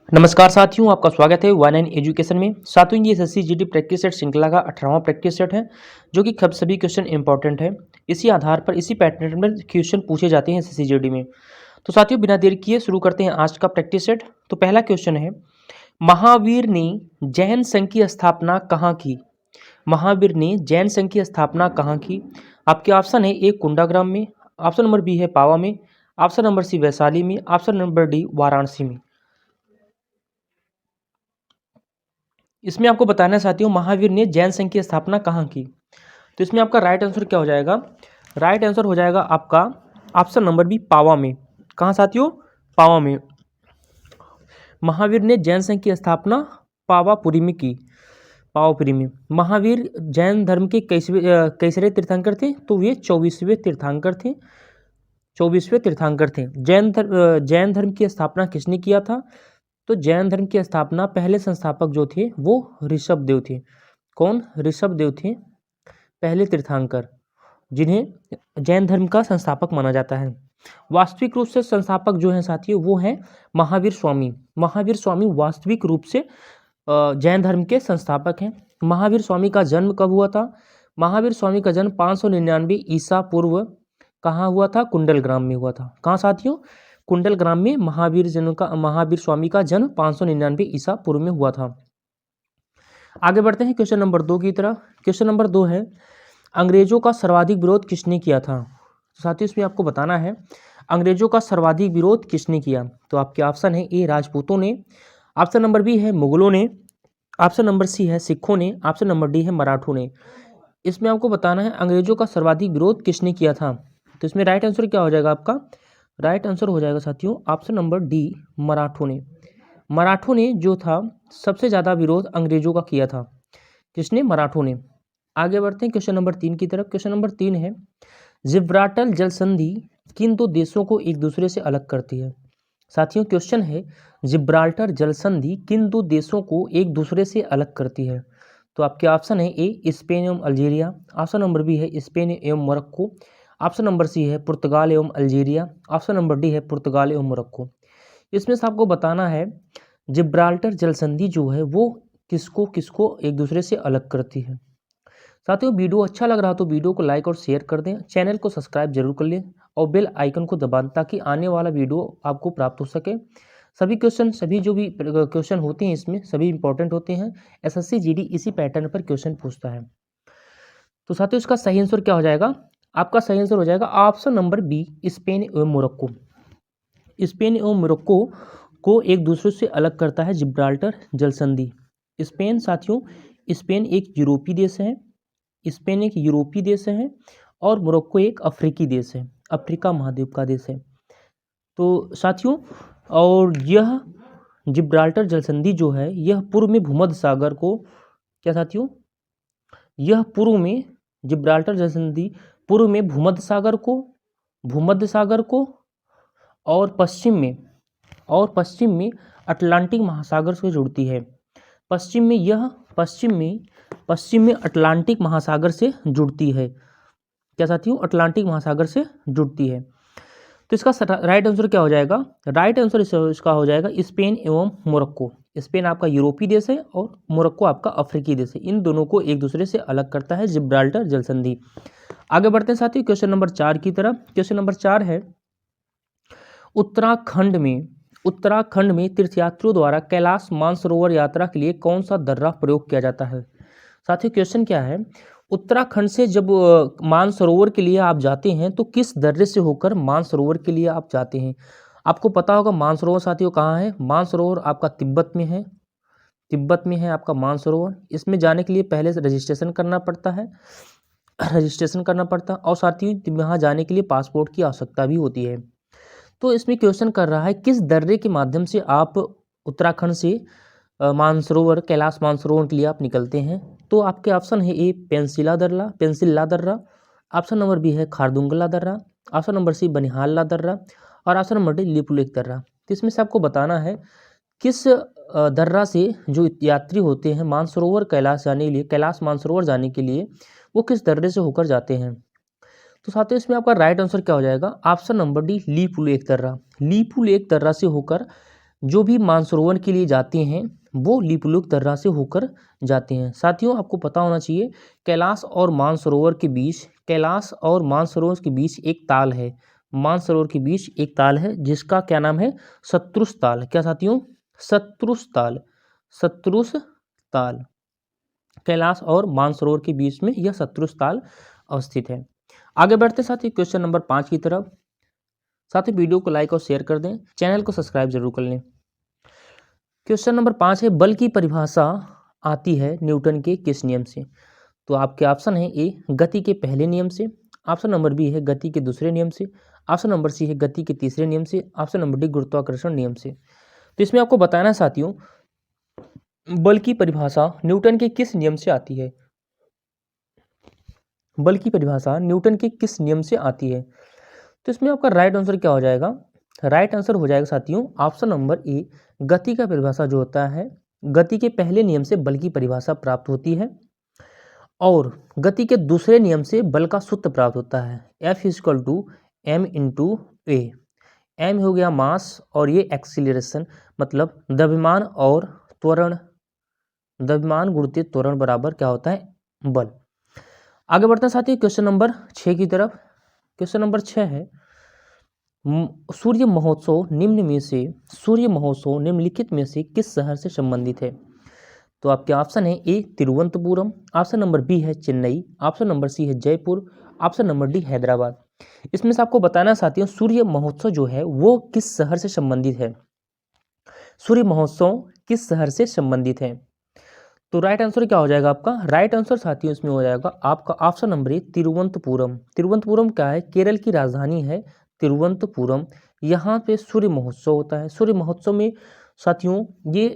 नमस्कार साथियों, आपका स्वागत है वन एन एजुकेशन में। साथियों, ये एसएससी जीडी प्रैक्टिस सेट श्रृंखला का 18वां प्रैक्टिस सेट है, जो कि सभी क्वेश्चन इंपॉर्टेंट है। इसी आधार पर इसी पैटर्न में क्वेश्चन पूछे जाते हैं एसएससी जीडी में। तो साथियों, बिना देर किए शुरू करते हैं आज का प्रैक्टिस सेट। तो पहला क्वेश्चन है, महावीर ने जैन संघ की स्थापना कहाँ की? महावीर ने जैन संघ की स्थापना कहाँ की? आपके ऑप्शन है ए कुंडाग्राम में, ऑप्शन नंबर बी है पावा में, ऑप्शन नंबर सी वैशाली में, ऑप्शन नंबर डी वाराणसी में। इसमें आपको बताना है साथियों, महावीर ने जैन संघ की स्थापना कहाँ की? तो इसमें आपका राइट आंसर क्या हो जाएगा? राइट आंसर हो जाएगा आपका ऑप्शन नंबर बी पावा में। कहाँ साथियों? पावा में। महावीर ने जैन संघ की स्थापना पावापुरी में की। पावापुरी में। महावीर जैन धर्म के कैसरे तीर्थंकर थे? तो वे 24वें तीर्थंकर थे। 24वें तीर्थंकर थे। जैन धर्म की स्थापना किसने किया था? तो जैन धर्म की स्थापना पहले संस्थापक जो थे वो ऋषभ देव थे। कौन? ऋषभ देव थे पहले तीर्थंकर, जिन्हें जैन धर्म का संस्थापक माना जाता है। वास्तविक रूप से संस्थापक जो हैं साथियों वो हैं महावीर स्वामी। महावीर स्वामी वास्तविक रूप से जैन धर्म के संस्थापक हैं। महावीर स्वामी का जन्म कब हुआ था? महावीर स्वामी का जन्म 599 ईसा पूर्व कहाँ हुआ था? कुंडल ग्राम में हुआ था। कहाँ साथियों? कुंडल ग्राम में महावीर स्वामी का जन्म 599 ईसा पूर्व में हुआ था। आगे बढ़ते हैं क्वेश्चन नंबर 2 की तरफ। क्वेश्चन नंबर 2 है, अंग्रेजों का सर्वाधिक विरोध किसने किया था? साथियों, इसमें आपको बताना है अंग्रेजों का सर्वाधिक विरोध किसने किया। तो आपके ऑप्शन है ए राजपूतों ने, ऑप्शन नंबर बी है मुगलों ने, ऑप्शन नंबर सी है सिखों ने, ऑप्शन नंबर डी है मराठों ने। इसमें आपको बताना है अंग्रेजों का सर्वाधिक विरोध किसने किया था। तो इसमें राइट आंसर क्या हो जाएगा आपका? राइट आंसर हो जाएगा साथियों ऑप्शन नंबर डी मराठों ने। मराठों ने जो था सबसे ज़्यादा विरोध अंग्रेजों का किया था। किसने? मराठों ने। आगे बढ़ते हैं क्वेश्चन नंबर 3 की तरफ। क्वेश्चन नंबर 3 है, जिब्राल्टर जल संधि किन दो देशों को एक दूसरे से अलग करती है? साथियों, क्वेश्चन है जिब्राल्टर जल संधि किन दो देशों को एक दूसरे से अलग करती है? तो आपके ऑप्शन है ए स्पेन एवं अल्जीरिया, ऑप्शन नंबर बी है स्पेन एवं मोरक्को, ऑप्शन नंबर सी है पुर्तगाल एवं अल्जीरिया, ऑप्शन नंबर डी है पुर्तगाल एवं मोरक्को। इसमें से आपको बताना है जिब्राल्टर जल संधि जो है वो किसको किसको एक दूसरे से अलग करती है। साथियों, वीडियो अच्छा लग रहा तो वीडियो को लाइक और शेयर कर दें, चैनल को सब्सक्राइब जरूर कर लें और बेल आइकन को दबाएं ताकि आने वाला वीडियो आपको प्राप्त हो सके। सभी जो भी क्वेश्चन होते हैं इसमें सभी इंपॉर्टेंट होते हैं। एसएससी जीडी इसी पैटर्न पर क्वेश्चन पूछता है। तो साथियों, इसका सही आंसर क्या हो जाएगा? आपका सही आंसर हो जाएगा ऑप्शन नंबर बी स्पेन एवं मोरक्को। स्पेन एवं मोरक्को को एक दूसरे से अलग करता है जिब्राल्टर जल संधि। स्पेन साथियों, स्पेन एक यूरोपीय देश है। स्पेन एक यूरोपीय देश है और मोरक्को एक अफ्रीकी देश है, अफ्रीका महाद्वीप का देश है। तो साथियों, और यह जिब्राल्टर जल संधि जो है यह पूर्व में भूमध्य सागर को, क्या साथियों? यह पूर्व में जिब्राल्टर जल संधि पूर्व में भूमध्य सागर को और पश्चिम में अटलांटिक महासागर से जुड़ती है। पश्चिम में अटलांटिक महासागर से जुड़ती है। क्या साथियों? अटलांटिक महासागर से जुड़ती है। तो इसका राइट आंसर क्या हो जाएगा? राइट आंसर इसका हो जाएगा स्पेन एवं मोरक्को। स्पेन आपका यूरोपीय देश है और मोरक्को आपका अफ्रीकी देश है। इन दोनों को एक दूसरे से अलग करता है जिब्राल्टर जल संधि। आगे बढ़ते हैं साथियों क्वेश्चन नंबर 4 की तरफ। क्वेश्चन नंबर 4 है, उत्तराखंड में तीर्थयात्रियों द्वारा कैलाश मानसरोवर यात्रा के लिए कौन सा दर्रा प्रयोग किया जाता है? साथियों, क्वेश्चन क्या है, उत्तराखंड से जब मानसरोवर के लिए आप जाते हैं तो किस दर्रे से होकर मानसरोवर के लिए आप जाते हैं? आपको पता होगा मानसरोवर साथियों कहाँ है। मानसरोवर आपका तिब्बत में है। तिब्बत में है आपका मानसरोवर। इसमें जाने के लिए पहले से रजिस्ट्रेशन करना पड़ता है और साथियों यहाँ जाने के लिए पासपोर्ट की आवश्यकता भी होती है। तो इसमें क्वेश्चन कर रहा है किस दर्रे के माध्यम से आप उत्तराखंड से मानसरोवर कैलाश मानसरोवर के लिए आप निकलते हैं। तो आपके ऑप्शन है ए पेंसिल्ला दर्रा, ऑप्शन नंबर बी है खारदुंगला दर्रा, ऑप्शन नंबर सी बनिहालला दर्रा और ऑप्शन नंबर डी लिपुलेख दर्रा। तो इसमें से आपको बताना है किस दर्रा से जो यात्री होते हैं मानसरोवर कैलाश मानसरोवर जाने के लिए वो किस दर्रे से होकर जाते हैं। तो साथियों, इसमें आपका राइट आंसर क्या हो जाएगा? ऑप्शन नंबर डी लिपुलेख दर्रा से होकर जो भी मानसरोवर के लिए जाते हैं वो लीपुलुक दर्रा से होकर जाते हैं। साथियों, आपको पता होना चाहिए कैलाश और मानसरोवर के बीच एक ताल है। मानसरोवर के बीच एक ताल है जिसका क्या नाम है? सत्रुस ताल। क्या साथियों? सत्रुस ताल। सत्रुस ताल। कैलाश और मानसरोवर के बीच में यह सत्रुस ताल अवस्थित है। आगे बढ़ते साथियों क्वेश्चन नंबर 5 की तरफ। साथियों, वीडियो को लाइक और शेयर कर दें, चैनल को सब्सक्राइब जरूर कर लें। क्वेश्चन नंबर 5 है, बल की परिभाषा आती है न्यूटन के किस नियम से? तो आपके ऑप्शन है ए गति के पहले नियम से, ऑप्शन नंबर बी है गति के दूसरे नियम से, ऑप्शन नंबर सी है गति के तीसरे नियम से, ऑप्शन नंबर डी गुरुत्वाकर्षण नियम से। तो इसमें आपको बताना है साथियों बल की परिभाषा न्यूटन के किस नियम से आती है? बल की परिभाषा न्यूटन के किस नियम से आती है? तो इसमें आपका राइट आंसर क्या हो जाएगा? राइट आंसर हो जाएगा साथियों ऑप्शन नंबर ए गति का परिभाषा जो होता है गति के पहले नियम से बल की परिभाषा प्राप्त होती है और गति के दूसरे नियम से बल का सूत्र प्राप्त होता है। F equal to M into A. M हो गया मास और ये एक्सीलरेशन, मतलब द्रव्यमान और त्वरण, द्रव्यमान गुणित त्वरण बराबर क्या होता है? बल। आगे बढ़ते हैं साथियों क्वेश्चन नंबर 6 की तरफ। क्वेश्चन नंबर 6 है सूर्य महोत्सव निम्नलिखित में से किस शहर से संबंधित है? तो आपके ऑप्शन है ए तिरुवनंतपुरम, ऑप्शन नंबर बी है चेन्नई, ऑप्शन नंबर सी है Jaipur, option number D Hyderabad. इसमें से आपको बताना है साथियों सूर्य महोत्सव जो है वो किस शहर से संबंधित है? सूर्य महोत्सव किस शहर से संबंधित है? तो राइट आंसर क्या हो जाएगा आपका? राइट आंसर साथियों इसमें हो जाएगा आपका option number A Thiruvananthapuram. Thiruvananthapuram क्या है? केरल की राजधानी है तिरुवनंतपुरम। यहाँ पे सूर्य महोत्सव होता है। सूर्य महोत्सव में साथियों ये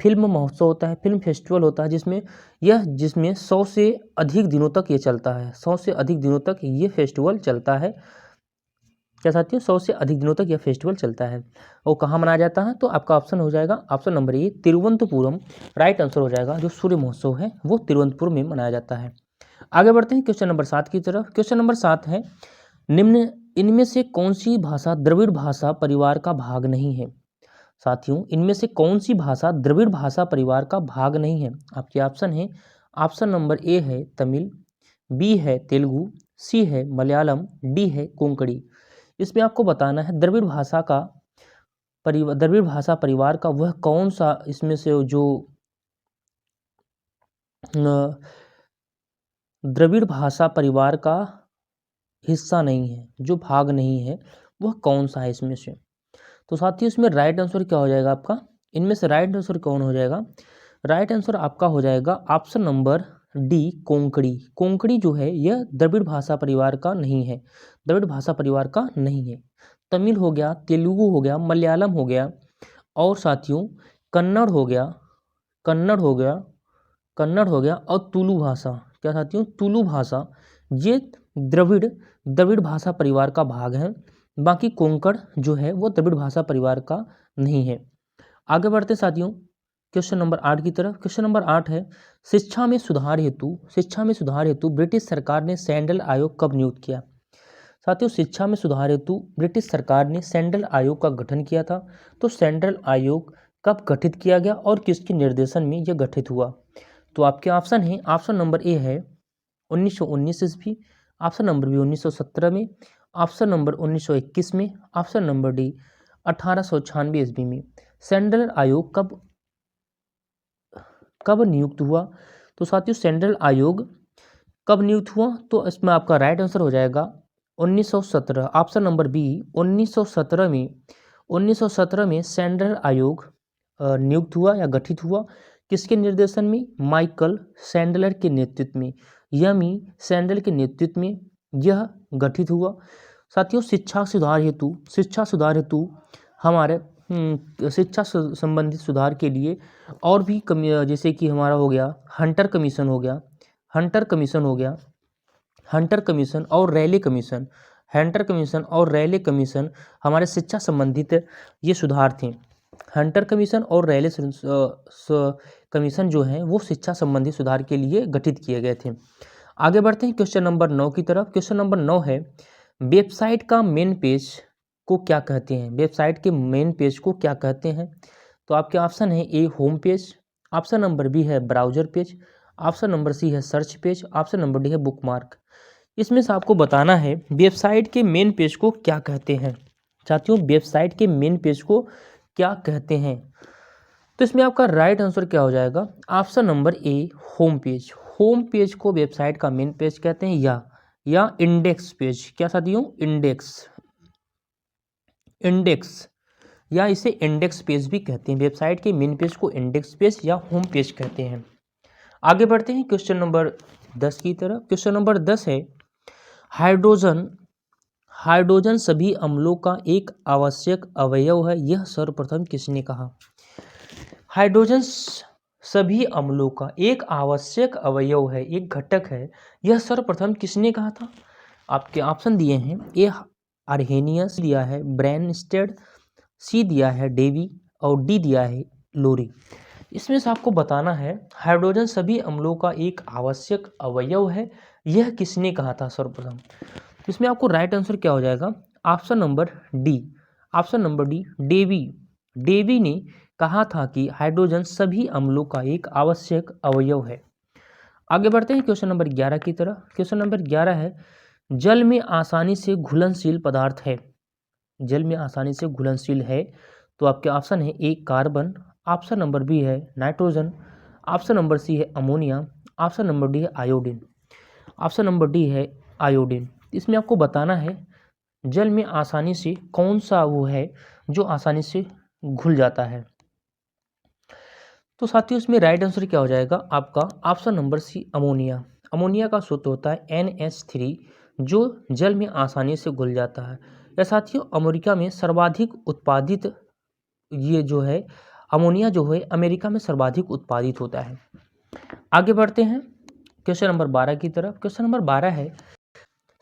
फिल्म महोत्सव होता है, फिल्म फेस्टिवल होता है जिसमें 100 से अधिक दिनों तक ये चलता है। 100 से अधिक दिनों तक ये फेस्टिवल चलता है। क्या साथियों? 100 से अधिक दिनों तक यह फेस्टिवल चलता है। और कहाँ मनाया जाता है? तो आपका ऑप्शन हो जाएगा option number A Thiruvananthapuram. Right answer हो जाएगा जो सूर्य महोत्सव है वो तिरुवनंतपुरम में मनाया जाता है। आगे बढ़ते हैं क्वेश्चन नंबर 7 की तरफ। क्वेश्चन नंबर 7 है निम्न इनमें से कौन सी भाषा द्रविड़ भाषा परिवार का भाग नहीं है? साथियों इनमें से कौन सी भाषा द्रविड़ भाषा परिवार का भाग नहीं है? आपके ऑप्शन है ऑप्शन नंबर ए है तमिल, बी है तेलुगु, सी है मलयालम, डी है कोंकणी। इसमें आपको बताना है द्रविड़ भाषा परिवार का वह कौन सा इसमें से जो द्रविड़ भाषा परिवार का हिस्सा नहीं है, जो भाग नहीं है, वह कौन सा है इसमें से? तो साथियों इसमें राइट आंसर क्या हो जाएगा आपका? इनमें से राइट आंसर कौन हो जाएगा? राइट आंसर आपका हो जाएगा option number D Konkani. Konkani जो है यह द्रविड़ भाषा परिवार का नहीं है, द्रविड़ भाषा परिवार का नहीं है। तमिल हो गया, तेलुगु हो गया, मलयालम हो गया और साथियों कन्नड़ हो गया, कन्नड़ हो गया और तुलु भाषा। क्या साथियों? तुलु भाषा ये द्रविड़ भाषा परिवार का भाग है। बाकी कोंकण जो है वो द्रविड़ भाषा परिवार का नहीं है। आगे बढ़ते साथियों क्वेश्चन नंबर 8 की तरफ। क्वेश्चन नंबर 8 है शिक्षा में सुधार हेतु ब्रिटिश सरकार ने सैंडल आयोग कब नियुक्त किया? साथियों शिक्षा में सुधार हेतु ब्रिटिश सरकार ने सैंडल आयोग का गठन किया था। तो सैंडल आयोग कब गठित किया गया और किसके निर्देशन में यह गठित हुआ? तो आपके ऑप्शन है ऑप्शन नंबर ए है 1919 ईस्वी, ऑप्शन नंबर बी 1917 में, ऑप्शन नंबर 1921 में, ऑप्शन नंबर डी 1896 ईस्वी में। सैंडल आयोग कब नियुक्त हुआ? तो साथियों सैंडल आयोग कब नियुक्त हुआ? तो इसमें आपका राइट आंसर हो जाएगा 1917, ऑप्शन नंबर बी 1917 में सैंडल आयोग नियुक्त हुआ या गठित हुआ। किसके निर्देशन में? माइकल सैंडलर के नेतृत्व में, यमी सैंडल के नेतृत्व में यह गठित हुआ। साथियों शिक्षा सुधार हेतु हमारे शिक्षा संबंधित सुधार के लिए और भी जैसे कि हमारा हो गया हंटर कमीशन और रैले कमीशन हमारे शिक्षा संबंधित ये सुधार थे। हंटर कमीशन और रैले कमीशन जो हैं वो शिक्षा संबंधी सुधार के लिए गठित किए गए थे। आगे बढ़ते हैं क्वेश्चन नंबर 9 की तरफ। क्वेश्चन नंबर 9 है वेबसाइट का मेन पेज को क्या कहते हैं? वेबसाइट के मेन पेज को क्या कहते हैं? तो आपके ऑप्शन है A home page, option number B है browser page, option number C है search page, option number D है बुकमार्क। इसमें से आपको बताना है वेबसाइट के मेन पेज को क्या कहते हैं। साथियों, वेबसाइट के मेन पेज को क्या कहते हैं? तो इसमें आपका राइट आंसर क्या हो जाएगा? Option number A home page. Home page को वेबसाइट का मेन पेज कहते हैं, या इंडेक्स पेज। क्या साथियों? इंडेक्स या इसे इंडेक्स पेज भी कहते हैं। वेबसाइट के मेन पेज को इंडेक्स पेज या होम पेज कहते हैं। आगे बढ़ते हैं क्वेश्चन नंबर 10 की तरफ। क्वेश्चन नंबर 10 है हाइड्रोजन सभी अम्लों का एक आवश्यक अवयव है, यह सर्वप्रथम किसने कहा? हाइड्रोजन सभी अम्लों का एक आवश्यक अवयव है, एक घटक है, यह सर्वप्रथम किसने कहा था? आपके ऑप्शन दिए हैं, ए आर्हेनियस दिया है, ब्रेनस्टेड, सी दिया है डेवी, और डी दिया है लोरी। इसमें से आपको बताना है हाइड्रोजन सभी अम्लों का एक आवश्यक अवयव है, यह किसने कहा था सर्वप्रथम? इसमें आपको राइट आंसर क्या हो जाएगा? Option number D. Option number D Davy ने कहा था कि हाइड्रोजन सभी अम्लों का एक आवश्यक अवयव है। आगे बढ़ते हैं क्वेश्चन नंबर 11 की तरफ। क्वेश्चन नंबर 11 है जल में आसानी से घुलनशील पदार्थ है। जल में आसानी से घुलनशील है, तो आपके ऑप्शन है ए कार्बन, ऑप्शन नंबर बी है नाइट्रोजन, ऑप्शन नंबर सी है अमोनिया, ऑप्शन नंबर डी है आयोडीन। ऑप्शन नंबर डी है आयोडीन। इसमें आपको बताना है जल में आसानी से कौन सा वो है जो आसानी से घुल जाता है। तो साथियों इसमें राइट आंसर क्या हो जाएगा आपका? Option number C ammonia. Ammonia का सूत्र होता है NH3, जो जल में आसानी से घुल जाता है। या साथियों अमेरिका में सर्वाधिक उत्पादित ये जो है अमोनिया जो है अमेरिका में सर्वाधिक उत्पादित होता है। आगे बढ़ते हैं क्वेश्चन नंबर 12 की तरफ। क्वेश्चन नंबर 12 है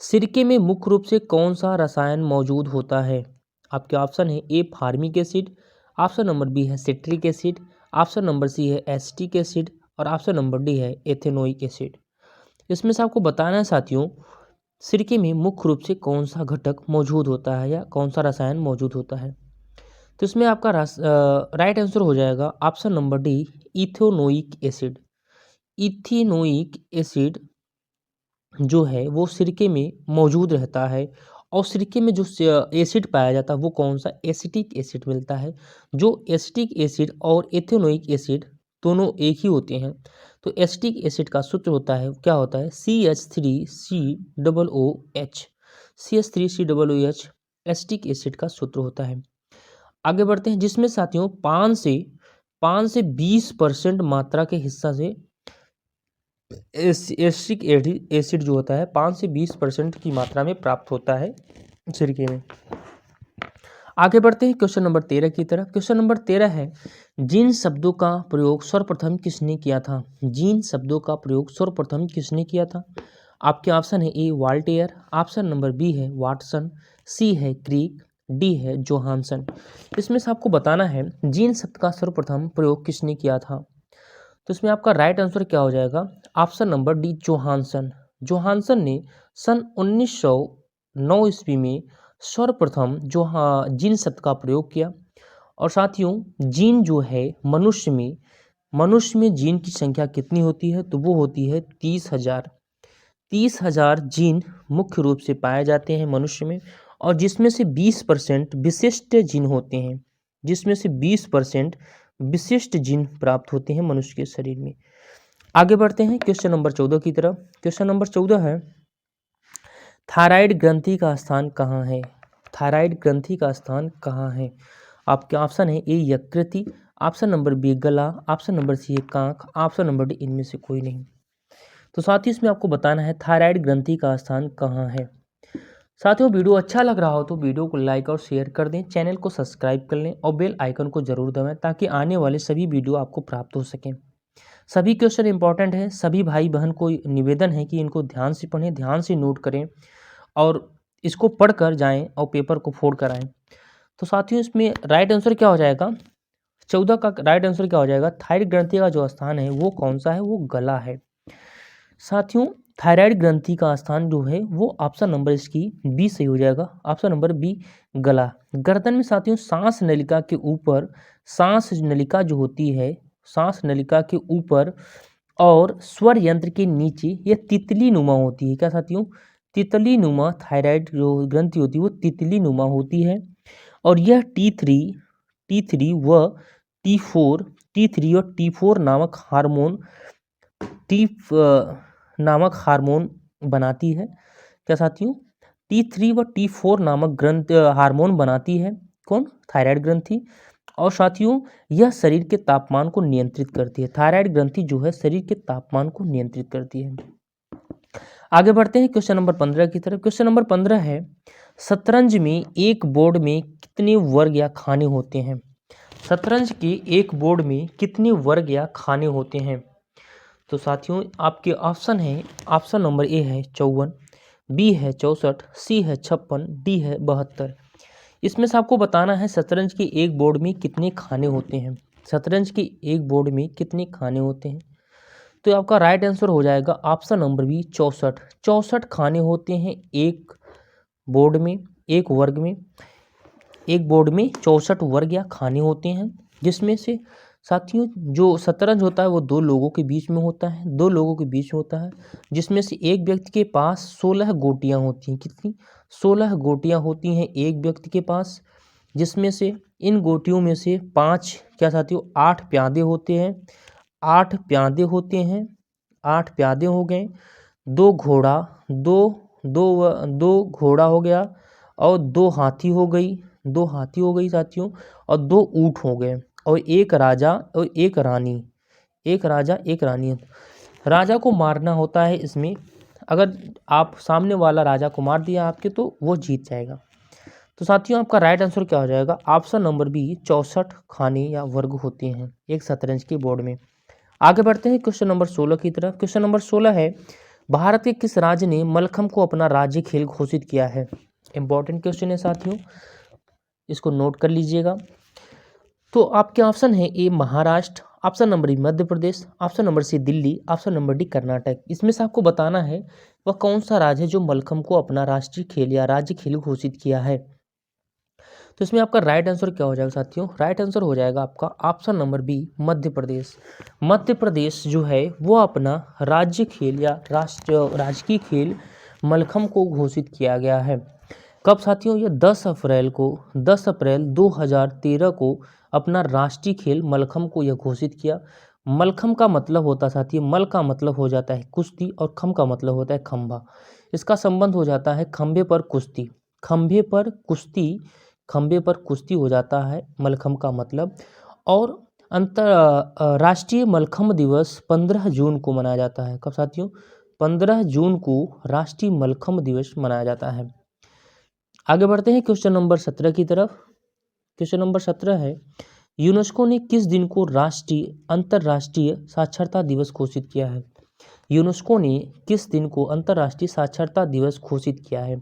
सिरके में मुख्य रूप से कौन सा रसायन मौजूद होता है? आपके ऑप्शन है A formic acid, option number B है citric acid, option number C है एसिटिक एसिड, और ऑप्शन नंबर डी है एथेनोइक एसिड। इसमें से आपको बताना है साथियों सिरके में मुख्य रूप से कौन सा घटक मौजूद होता है या कौन सा रसायन मौजूद होता है। तो इसमें आपका राइट आंसर हो जाएगा option number D ethanoic acid. Ethanoic acid जो है वो सिरके में मौजूद रहता है, और सिरके में जो एसिड पाया जाता है वो कौन सा? एसिटिक एसिड मिलता है। जो एसिटिक एसिड और एथेनोइक एसिड दोनों एक ही होते हैं। तो एसिटिक एसिड का सूत्र होता है, क्या होता है? CH3COOH। CH3COOH एसिटिक एसिड का सूत्र होता है। आगे बढ़ते हैं जिसमें साथियों 5 से 20% मात्रा के हिस्सा से एसिटिक एसिड जो होता है 5 से 20% की मात्रा में प्राप्त होता है सिरके में। आगे बढ़ते हैं क्वेश्चन नंबर 13 की तरफ। क्वेश्चन नंबर 13 है जिन शब्दों का प्रयोग सर्वप्रथम किसने किया था? जिन शब्दों का प्रयोग सर्वप्रथम किसने किया था? आपके ऑप्शन है ए वाल्टेयर, ऑप्शन नंबर बी है वाटसन, सी है क्रीक, डी है जोहानसन। इसमें से आपको बताना है जिन शब्द का सर्वप्रथम प्रयोग किसने किया था। तो इसमें आपका राइट आंसर क्या हो जाएगा? Option number D Johansson. Johansson ने सन 1909 ईस्वी में सर्वप्रथम जीन शब्द का प्रयोग किया। और साथियों जीन जो है मनुष्य में जीन की संख्या कितनी होती है? तो वो होती है 30,000। 30,000 जीन मुख्य रूप से पाए जाते हैं मनुष्य में, और जिसमें से 20% विशिष्ट जीन होते हैं। जिसमें से 20% विशिष्ट जीन प्राप्त होते हैं मनुष्य के शरीर में। आगे बढ़ते हैं क्वेश्चन नंबर 14 की तरफ। क्वेश्चन नंबर 14 है थायराइड ग्रंथि का स्थान कहाँ है? थायराइड ग्रंथि का स्थान कहाँ है? आपके ऑप्शन है ए यकृति, ऑप्शन नंबर बी गला, ऑप्शन नंबर सी है कांख, ऑप्शन नंबर डी इनमें से कोई नहीं। तो साथ ही इसमें आपको बताना है थायराइड ग्रंथि का स्थान कहाँ है। साथियों वीडियो अच्छा लग रहा हो तो वीडियो को लाइक और शेयर कर दें, चैनल को सब्सक्राइब कर लें और बेल आइकन को जरूर दबाएं ताकि आने वाले सभी वीडियो आपको प्राप्त हो सकें। सभी क्वेश्चन इंपॉर्टेंट है, सभी भाई बहन को निवेदन है कि इनको ध्यान से पढ़ें, ध्यान से नोट करें और इसको पढ़ कर जाएँ और पेपर को फोड़ कर आएँ। तो साथियों इसमें राइट आंसर क्या हो जाएगा? 14 का राइट आंसर क्या हो जाएगा? थायराइड ग्रंथि का जो स्थान है वो कौन सा है? वो गला है। साथियों थायराइड ग्रंथि का स्थान जो है वो ऑप्शन नंबर इसकी बी सही हो जाएगा। ऑप्शन नंबर बी गला। गर्दन में साथियों सांस नलिका के ऊपर, सांस नलिका जो होती है, सांस नलिका के ऊपर और स्वर यंत्र के नीचे यह तितली नुमा होती है। क्या साथियों? तितली नुमा थायराइड जो ग्रंथि होती है वो तितली नुमा होती है। और यह T3 व T3 और T4 नामक हार्मोन बनाती है। क्या साथियों? T3 व T4 नामक हार्मोन बनाती है। कौन? थायराइड ग्रंथि। और साथियों यह शरीर के तापमान को नियंत्रित करती है। थायराइड ग्रंथि जो है शरीर के तापमान को नियंत्रित करती है। आगे बढ़ते हैं क्वेश्चन नंबर 15 की तरफ। क्वेश्चन नंबर 15 है, शतरंज में एक बोर्ड में कितने वर्ग या खाने होते हैं? शतरंज के एक बोर्ड में कितने वर्ग या खाने होते हैं? तो साथियों आपके ऑप्शन है, ऑप्शन नंबर ए है 54, बी है 64, सी है 56, डी है 72। इसमें से आपको बताना है शतरंज के एक बोर्ड में कितने खाने होते हैं। शतरंज के एक बोर्ड में कितने खाने होते हैं? तो आपका राइट आंसर हो जाएगा ऑप्शन नंबर बी 64। 64 खाने होते हैं एक बोर्ड में, एक वर्ग में। एक बोर्ड में 64 वर्ग या खाने होते हैं, जिसमें से साथियों जो शतरंज होता है वो दो लोगों के बीच में होता है, दो लोगों के बीच होता है, जिसमें से एक व्यक्ति के पास 16 गोटियां होती हैं। कितनी? 16 गोटियां होती हैं एक व्यक्ति के पास, जिसमें से इन गोटियों में से 5 क्या साथियों 8 प्यादे होते हैं। 8 प्यादे होते हैं, 8 प्यादे हो गए। दो घोड़ा, दो घोड़ा हो गया, और 2 हाथी हो गई, 2 हाथी हो गई साथियों, और 2 ऊँट हो गए, और एक राजा और एक रानी, एक राजा एक रानी। राजा को मारना होता है इसमें। अगर आप सामने वाला राजा को मार दिया आपके तो वो जीत जाएगा। तो साथियों आपका राइट आंसर क्या हो जाएगा? ऑप्शन नंबर बी 64 खाने या वर्ग होते हैं एक शतरंज के बोर्ड में। आगे बढ़ते हैं क्वेश्चन नंबर 16 की तरफ। क्वेश्चन नंबर 16 है, भारत के किस राज्य ने मल्लखम्ब को अपना राज्य खेल घोषित किया है? इंपॉर्टेंट क्वेश्चन है साथियों, इसको नोट कर लीजिएगा। तो आपके ऑप्शन है A Maharashtra, option number B Madhya Pradesh, option number C Delhi, option number D Karnataka. इसमें से आपको बताना है वह कौन सा राज्य है जो मल्लखम्ब को अपना राष्ट्रीय खेल या राज्य खेल घोषित किया है। तो इसमें आपका राइट आंसर क्या हो जाएगा साथियों? राइट आंसर हो जाएगा आपका ऑप्शन नंबर बी मध्य प्रदेश। मध्य प्रदेश जो है वो अपना राज्य खेल या राजकीय खेल मल्लखम्ब को घोषित किया गया है। कब साथियों? ये 10 अप्रैल 2013 को अपना राष्ट्रीय खेल मल्लखम्ब को यह घोषित किया। मल्लखम्ब का मतलब होता है साथियों, मल का मतलब हो जाता है कुश्ती और खम का मतलब होता है खंभा। इसका संबंध हो जाता है खंभे पर कुश्ती, खंभे पर कुश्ती, खंभे पर कुश्ती हो जाता है मल्लखम्ब का मतलब। और राष्ट्रीय मल्लखम्ब दिवस 15 जून को मनाया जाता है। कब साथियों? 15 जून को राष्ट्रीय मल्लखम्ब दिवस मनाया जाता है। आगे बढ़ते हैं क्वेश्चन नंबर 17 की तरफ। क्वेश्चन नंबर 17 है, यूनेस्को ने किस दिन को अंतर्राष्ट्रीय साक्षरता दिवस घोषित किया है? यूनेस्को ने किस दिन को अंतर्राष्ट्रीय साक्षरता दिवस घोषित किया है?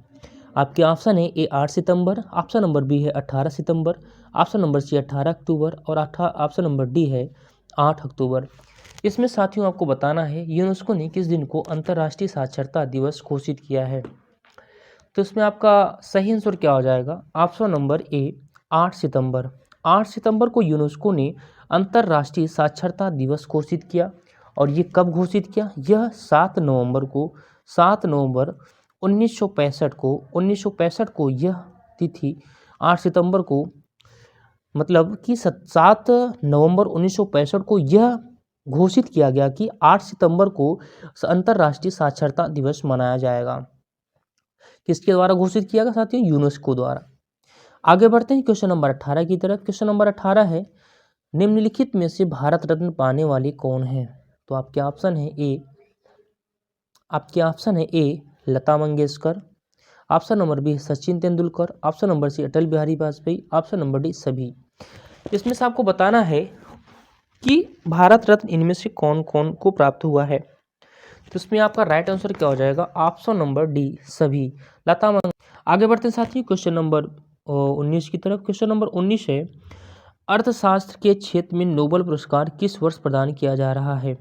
आपके ऑप्शन है ए 8 सितंबर, ऑप्शन नंबर बी है 18 सितंबर, ऑप्शन नंबर सी 18 अक्टूबर, और ऑप्शन नंबर डी है 8 अक्टूबर। इसमें साथियों आपको बताना है यूनेस्को ने किस दिन को अंतर्राष्ट्रीय साक्षरता दिवस घोषित किया है। तो इसमें आपका सही आंसर क्या हो जाएगा? ऑप्शन नंबर ए 8 सितंबर। 8 सितंबर को यूनेस्को ने अंतर्राष्ट्रीय साक्षरता दिवस घोषित किया। और ये कब घोषित किया? यह 7 नवंबर 1965 को यह तिथि 8 सितंबर को, मतलब कि 7 नवंबर 1965 को यह घोषित किया गया कि 8 सितंबर को अंतर्राष्ट्रीय साक्षरता दिवस मनाया जाएगा। किसके द्वारा घोषित किया गया साथियों? यूनेस्को द्वारा। आगे बढ़ते हैं क्वेश्चन नंबर 18 की तरफ। क्वेश्चन नंबर 18 है, निम्नलिखित में से भारत रत्न पाने वाले कौन हैं? तो आपके ऑप्शन है A Lata Mangeshkar, option number B Sachin Tendulkar, option number C Atal Bihari Vajpayee, option number D सभी। इसमें से आपको बताना है कि भारत रत्न इनमें से कौन कौन को प्राप्त हुआ है। तो इसमें आपका राइट आंसर क्या हो जाएगा? ऑप्शन नंबर डी सभी, लता मंगेशकर। आगे बढ़ते हैं साथियों क्वेश्चन नंबर 19 की तरफ। क्वेश्चन नंबर 19 है, अर्थशास्त्र के क्षेत्र में नोबेल पुरस्कार किस वर्ष प्रदान किया जा रहा है?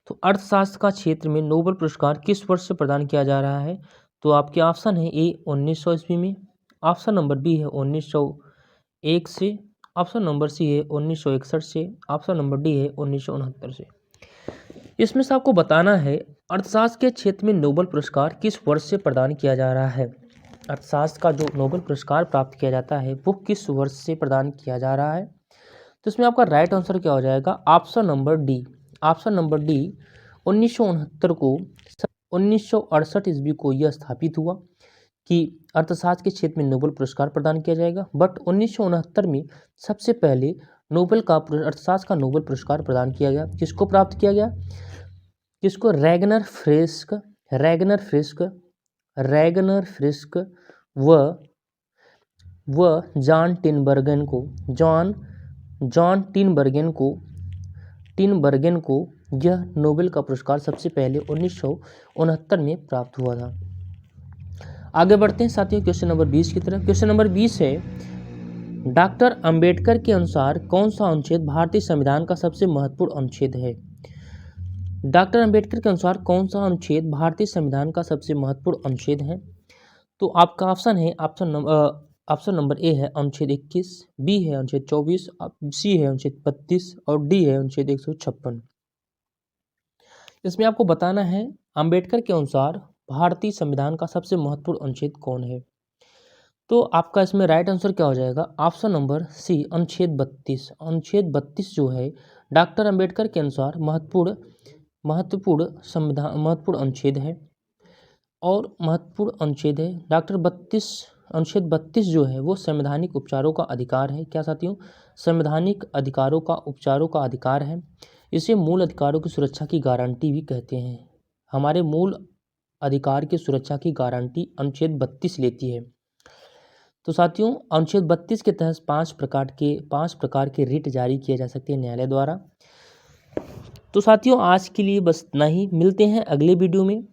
तो अर्थशास्त्र का क्षेत्र में नोबेल पुरस्कार किस वर्ष से प्रदान किया जा रहा है? तो आपके ऑप्शन है ए 1900 ईस्वी में, ऑप्शन नंबर बी है 1901 से, ऑप्शन नंबर सी है 1961 से, ऑप्शन नंबर डी है 1969 से। इसमें से आपको बताना है अर्थशास्त्र के क्षेत्र में नोबेल पुरस्कार किस वर्ष से प्रदान किया जा रहा है। अर्थशास्त्र का जो नोबेल पुरस्कार प्राप्त किया जाता है वो किस वर्ष से प्रदान किया जा रहा है। तो इसमें आपका राइट आंसर क्या हो जाएगा? Option number D. Option number D 1969 को 1968 ईस्वी को यह स्थापित हुआ कि अर्थशास्त्र के क्षेत्र में नोबेल पुरस्कार प्रदान किया जाएगा। बट 1969 में सबसे पहले अर्थशास्त्र का नोबेल पुरस्कार प्रदान किया गया। किसको प्राप्त किया गया? किसको? रैगनर फ्रिस्क व जॉन टिनबर्गेन को यह नोबेल का पुरस्कार सबसे पहले 1969 में प्राप्त हुआ था। आगे बढ़ते हैं साथियों क्वेश्चन नंबर 20 की तरफ। क्वेश्चन नंबर 20 है, डॉक्टर अंबेडकर के अनुसार कौन सा अनुच्छेद भारतीय संविधान का सबसे महत्वपूर्ण अनुच्छेद है? डॉक्टर अंबेडकर के अनुसार कौन सा अनुच्छेद भारतीय संविधान का सबसे महत्वपूर्ण अनुच्छेद है? तो आपका ऑप्शन है ऑप्शन नंबर ए है अनुच्छेद 21, बी है अनुच्छेद 24, सी है अनुच्छेद 32 और डी है अनुच्छेद 156। इसमें आपको बताना है अंबेडकर के अनुसार भारतीय संविधान का सबसे महत्वपूर्ण अनुच्छेद कौन है। तो आपका इसमें राइट आंसर क्या हो जाएगा? ऑप्शन नंबर सी अनुच्छेद 32। अनुच्छेद 32 जो है डॉक्टर अंबेडकर के अनुसार महत्वपूर्ण अनुच्छेद है और महत्वपूर्ण अनुच्छेद है। अनुच्छेद 32 जो है वो संवैधानिक उपचारों का अधिकार है। क्या साथियों? संवैधानिक उपचारों का अधिकार है। इसे मूल अधिकारों की सुरक्षा की गारंटी भी कहते हैं। हमारे मूल अधिकार की सुरक्षा की गारंटी अनुच्छेद 32 लेती है। तो साथियों अनुच्छेद 32 के तहत 5 प्रकार के रिट जारी किए जा सकते हैं न्यायालय द्वारा। तो साथियों आज के लिए बस इतना ही, मिलते हैं अगले वीडियो में।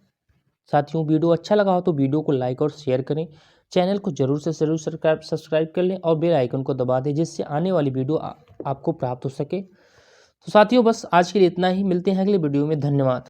साथियों वीडियो अच्छा लगा हो तो वीडियो को लाइक और शेयर करें, चैनल को जरूर सब्सक्राइब कर लें और बेल आइकन को दबा दें जिससे आने वाली वीडियो आपको प्राप्त हो सके। तो साथियों बस आज के लिए इतना ही, मिलते हैं अगले वीडियो में। धन्यवाद।